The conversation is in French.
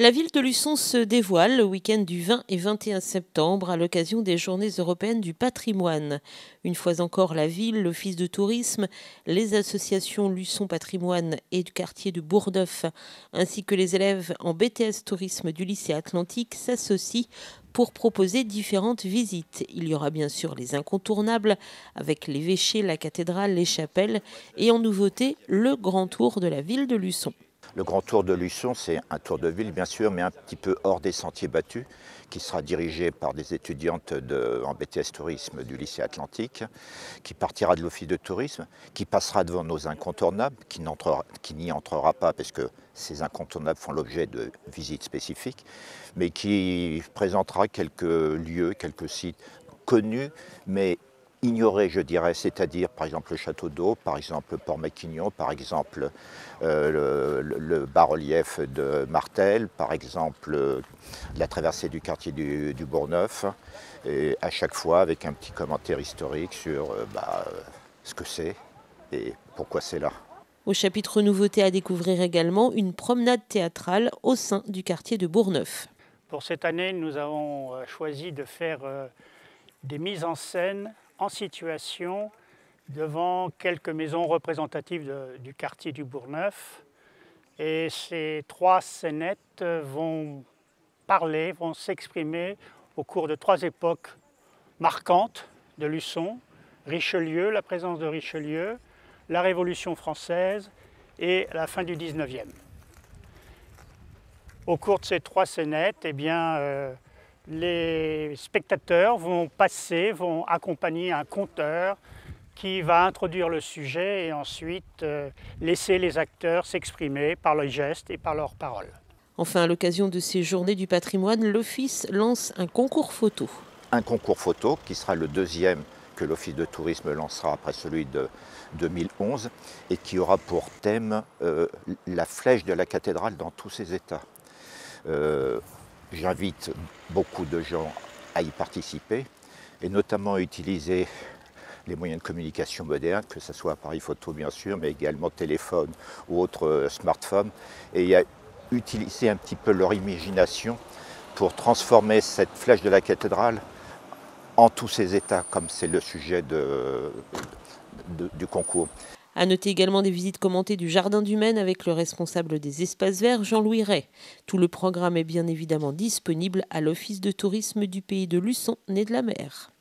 La ville de Luçon se dévoile le week-end du 20 et 21 septembre à l'occasion des Journées européennes du patrimoine. Une fois encore, la ville, l'office de tourisme, les associations Luçon Patrimoine et du quartier de Bourgneuf, ainsi que les élèves en BTS Tourisme du lycée Atlantique s'associent pour proposer différentes visites. Il y aura bien sûr les incontournables avec l'évêché, la cathédrale, les chapelles et en nouveauté le grand tour de la ville de Luçon. Le grand tour de Luçon, c'est un tour de ville bien sûr, mais un petit peu hors des sentiers battus, qui sera dirigé par des étudiantes en BTS Tourisme du lycée Atlantique, qui partira de l'office de tourisme, qui passera devant nos incontournables, qui n'y entrera pas parce que ces incontournables font l'objet de visites spécifiques, mais qui présentera quelques lieux, quelques sites connus, mais ignorés, je dirais, c'est-à-dire par exemple le château d'eau, par exemple le port Maquignon, par exemple le bas-relief de Martel, par exemple la traversée du quartier du Bourgneuf, et à chaque fois avec un petit commentaire historique sur ce que c'est et pourquoi c'est là. Au chapitre nouveauté à découvrir également une promenade théâtrale au sein du quartier de Bourgneuf. Pour cette année, nous avons choisi de faire des mises en scène en situation devant quelques maisons représentatives du quartier du Bourgneuf. Et ces trois scénettes vont parler, vont s'exprimer au cours de trois époques marquantes de Luçon: Richelieu, la présence de Richelieu, la Révolution française et la fin du 19e. Au cours de ces trois scénettes, les spectateurs vont accompagner un conteur qui va introduire le sujet et ensuite laisser les acteurs s'exprimer par leurs gestes et par leurs paroles. Enfin, à l'occasion de ces journées du patrimoine, l'Office lance un concours photo. Un concours photo qui sera le deuxième que l'Office de tourisme lancera après celui de 2011 et qui aura pour thème la flèche de la cathédrale dans tous ses états. J'invite beaucoup de gens à y participer et notamment à utiliser les moyens de communication modernes, que ce soit appareil photo bien sûr, mais également téléphone ou autre smartphone, et à utiliser un petit peu leur imagination pour transformer cette flèche de la cathédrale en tous ses états, comme c'est le sujet du concours. À noter également des visites commentées du Jardin du Maine avec le responsable des espaces verts, Jean-Louis Ray. Tout le programme est bien évidemment disponible à l'Office de tourisme du pays de Luçon, Nez de la Mer.